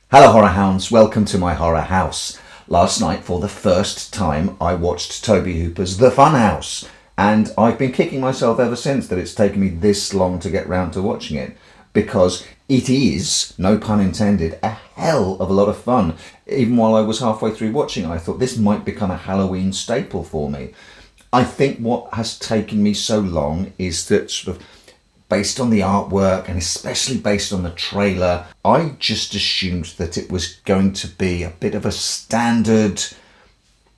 Hello horror hounds, welcome to my horror house. Last night for the first time I watched Tobe Hooper's The Funhouse, and I've been kicking myself ever since that it's taken me this long to get round to watching it, because it is, no pun intended, a hell of a lot of fun. Even while I was halfway through watching it, I thought this might become a Halloween staple for me. I think what has taken me so long is that sort of based on the artwork and especially based on the trailer, I just assumed that it was going to be a bit of a standard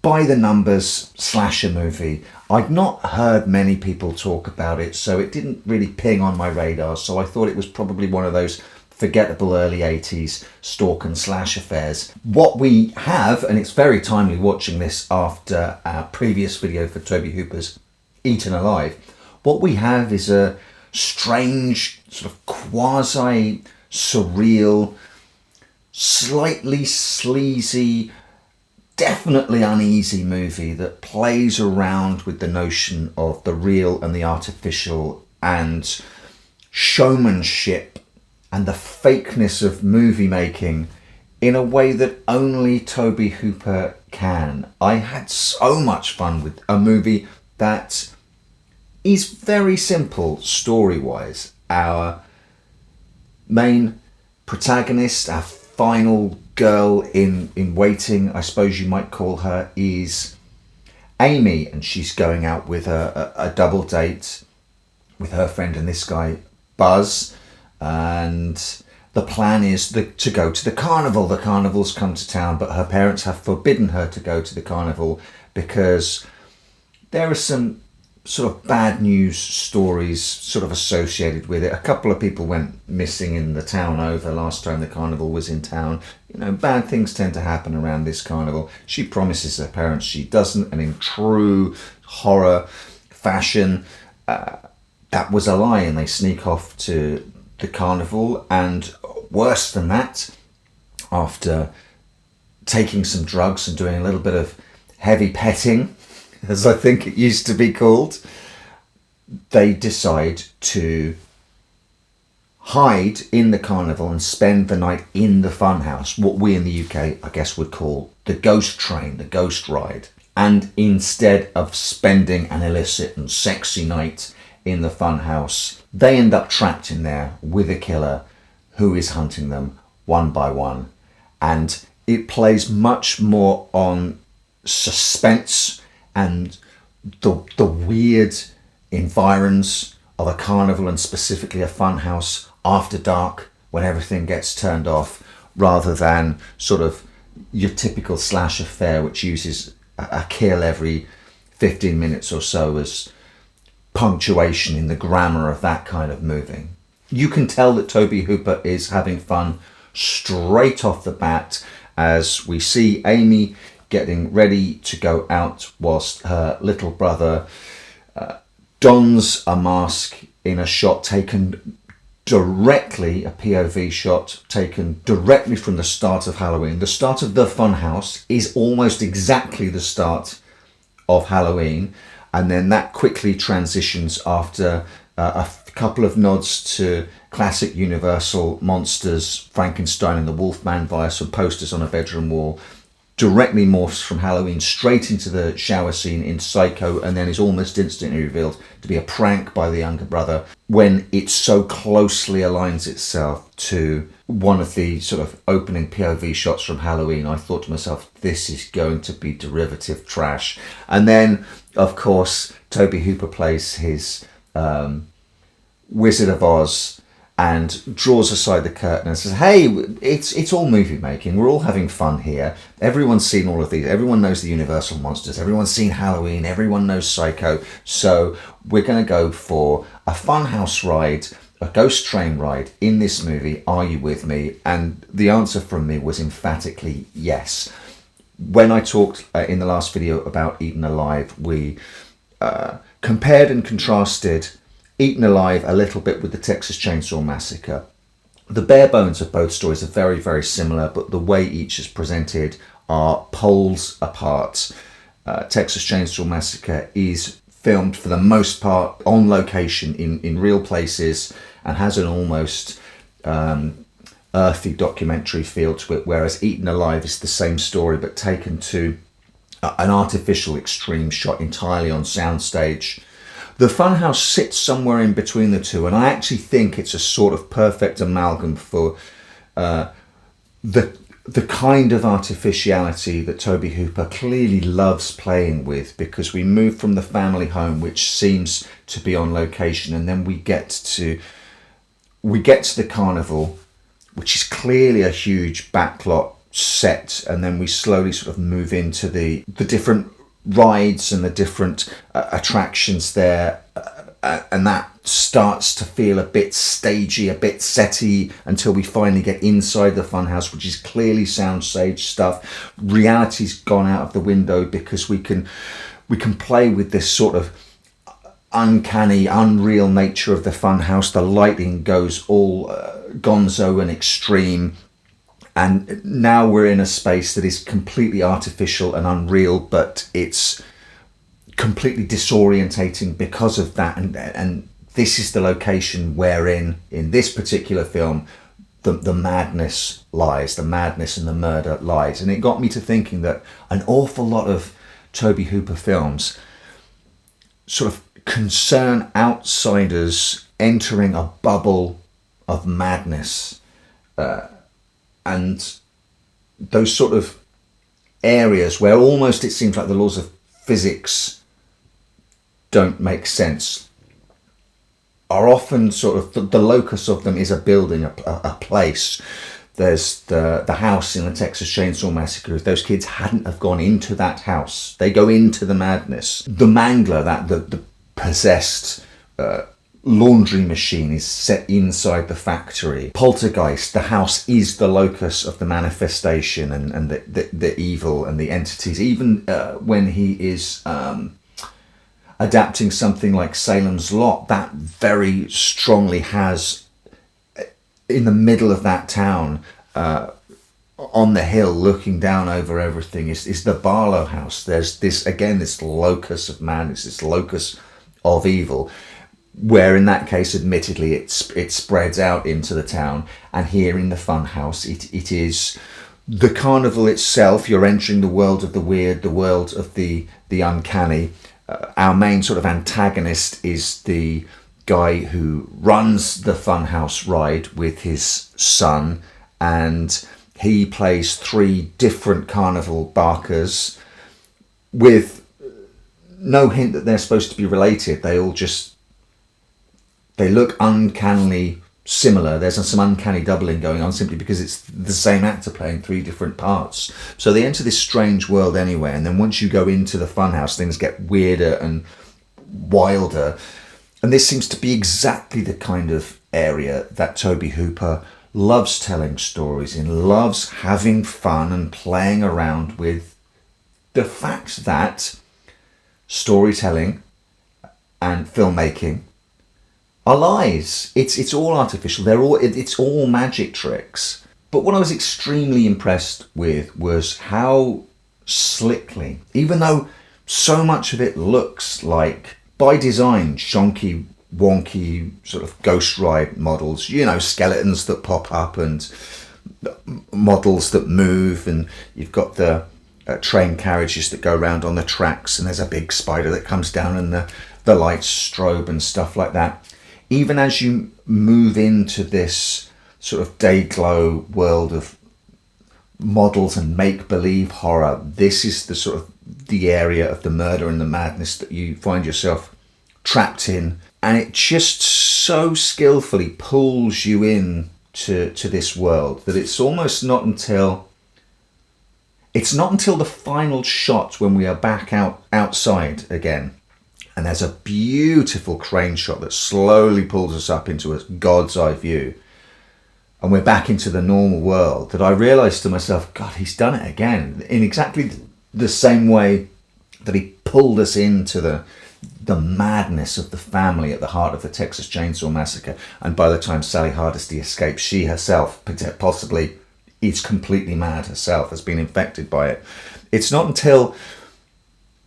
by the numbers slasher movie. I'd not heard many people talk about it, so it didn't really ping on my radar, so I thought it was probably one of those forgettable early 80s stalk and slash affairs. What we have, and it's very timely watching this after our previous video for Tobe Hooper's Eaten Alive, what we have is a strange, sort of quasi surreal, slightly sleazy, definitely uneasy movie that plays around with the notion of the real and the artificial and showmanship and the fakeness of movie making in a way that only Tobe Hooper can. I had so much fun with a movie that is very simple story-wise. Our main protagonist, our final girl in waiting, I suppose you might call her, is Amy, and she's going out with a double date with her friend and this guy, Buzz, and the plan is to go to the carnival. The carnival's come to town, but her parents have forbidden her to go to the carnival because there are some sort of bad news stories sort of associated with it. A couple of people went missing in the town over last time the carnival was in town. You know, bad things tend to happen around this carnival. She promises her parents she doesn't, and in true horror fashion, that was a lie, and they sneak off to the carnival, and worse than that, after taking some drugs and doing a little bit of heavy petting, as I think it used to be called, they decide to hide in the carnival and spend the night in the funhouse, what we in the UK, I guess, would call the ghost train, the ghost ride. And instead of spending an illicit and sexy night in the funhouse, they end up trapped in there with a killer who is hunting them one by one. And it plays much more on suspense and the weird environs of a carnival, and specifically a funhouse after dark when everything gets turned off, rather than sort of your typical slasher fare which uses a kill every 15 minutes or so as punctuation in the grammar of that kind of movie. You can tell that Tobe Hooper is having fun straight off the bat as we see Amy getting ready to go out whilst her little brother dons a mask in a shot taken directly, a POV shot taken directly from the start of Halloween. The start of the Funhouse is almost exactly the start of Halloween, and then that quickly transitions after a couple of nods to classic Universal monsters, Frankenstein and the Wolfman via some posters on a bedroom wall, directly morphs from Halloween straight into the shower scene in Psycho, and then is almost instantly revealed to be a prank by the younger brother when it so closely aligns itself to one of the sort of opening POV shots from Halloween. I thought to myself, this is going to be derivative trash. And then, of course, Tobe Hooper plays his Wizard of Oz and draws aside the curtain and says, hey, it's all movie making. We're all having fun here. Everyone's seen all of these. Everyone knows the Universal monsters. Everyone's seen Halloween. Everyone knows Psycho. So we're going to go for a funhouse ride, a ghost train ride in this movie. Are you with me? And the answer from me was emphatically yes. When I talked in the last video about Eaten Alive, we compared and contrasted Eaten Alive a little bit with the Texas Chainsaw Massacre. The bare bones of both stories are very, very similar, but the way each is presented are poles apart. Texas Chainsaw Massacre is filmed for the most part on location in real places and has an almost earthy documentary feel to it, whereas Eaten Alive is the same story but taken to an artificial extreme, shot entirely on soundstage. The Funhouse sits somewhere in between the two, and I actually think it's a sort of perfect amalgam for the kind of artificiality that Tobe Hooper clearly loves playing with, because we move from the family home, which seems to be on location, and then we get to the carnival, which is clearly a huge backlot set, and then we slowly sort of move into the different rides and the different attractions there, and that starts to feel a bit stagey, a bit setty, until we finally get inside the Funhouse, which is clearly soundstage stuff. Reality's gone out of the window, because we can play with this sort of uncanny, unreal nature of the Funhouse. The lighting goes all gonzo and extreme, and now we're in a space that is completely artificial and unreal, but it's completely disorientating because of that. And this is the location wherein, in this particular film, the madness lies, the madness and the murder lies. And it got me to thinking that an awful lot of Tobe Hooper films sort of concern outsiders entering a bubble of madness, and those sort of areas where almost it seems like the laws of physics don't make sense are often sort of the locus of them is a building, a place. There's the house in the Texas Chainsaw Massacre. If those kids hadn't have gone into that house, they go into the madness. The mangler, that the possessed laundry machine, is set inside the factory. Poltergeist, the house is the locus of the manifestation and the evil and the entities. Even when he is adapting something like Salem's Lot, that very strongly has, in the middle of that town, on the hill looking down over everything, is the Barlow house. There's this locus of madness, this locus of evil, where in that case, admittedly, it spreads out into the town. And here in the Funhouse, it is the carnival itself. You're entering the world of the weird, the world of the uncanny. Our main sort of antagonist is the guy who runs the Funhouse ride with his son, and he plays 3 different carnival barkers with no hint that they're supposed to be related. They look uncannily similar. There's some uncanny doubling going on simply because it's the same actor playing 3 different parts. So they enter this strange world anyway, and then once you go into the Funhouse, things get weirder and wilder. And this seems to be exactly the kind of area that Tobe Hooper loves telling stories in, loves having fun and playing around with the fact that storytelling and filmmaking are lies. It's all artificial. It's all magic tricks. But what I was extremely impressed with was how slickly, even though so much of it looks like, by design, shonky, wonky sort of ghost ride models, skeletons that pop up and models that move, and you've got the train carriages that go around on the tracks, and there's a big spider that comes down, and the lights strobe and stuff like that. Even as you move into this sort of day glow world of models and make-believe horror, this is the sort of the area of the murder and the madness that you find yourself trapped in. And it just so skillfully pulls you in to this world that it's almost not until the final shot, when we are back outside again, and there's a beautiful crane shot that slowly pulls us up into a God's eye view, and we're back into the normal world, that I realised to myself, God, he's done it again, in exactly the same way that he pulled us into the madness of the family at the heart of the Texas Chainsaw Massacre. And by the time Sally Hardesty escapes, she herself possibly is completely mad herself, has been infected by it. It's not until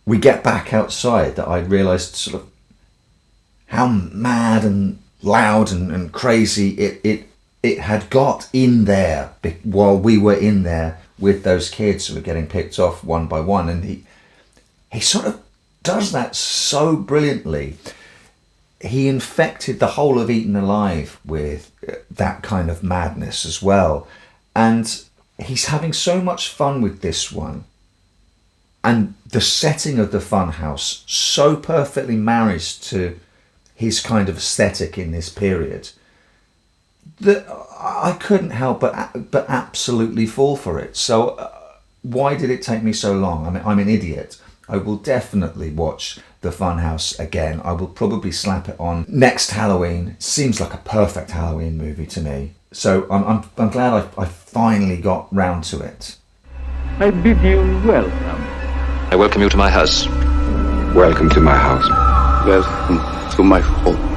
we get back outside that I realised sort of how mad and loud and crazy it it had got in there while we were in there with those kids who were getting picked off one by one, and he sort of does that so brilliantly. He infected the whole of Eaten Alive with that kind of madness as well, and he's having so much fun with this one, and the setting of the Funhouse so perfectly marries to his kind of aesthetic in this period that I couldn't help but absolutely fall for it. So why did it take me so long? I mean, I'm an idiot. I will definitely watch the Funhouse again. I will probably slap it on next Halloween. Seems like a perfect Halloween movie to me. So I'm glad I finally got round to it. I bid you welcome. I welcome you to my house. Welcome to my house. Welcome to my home.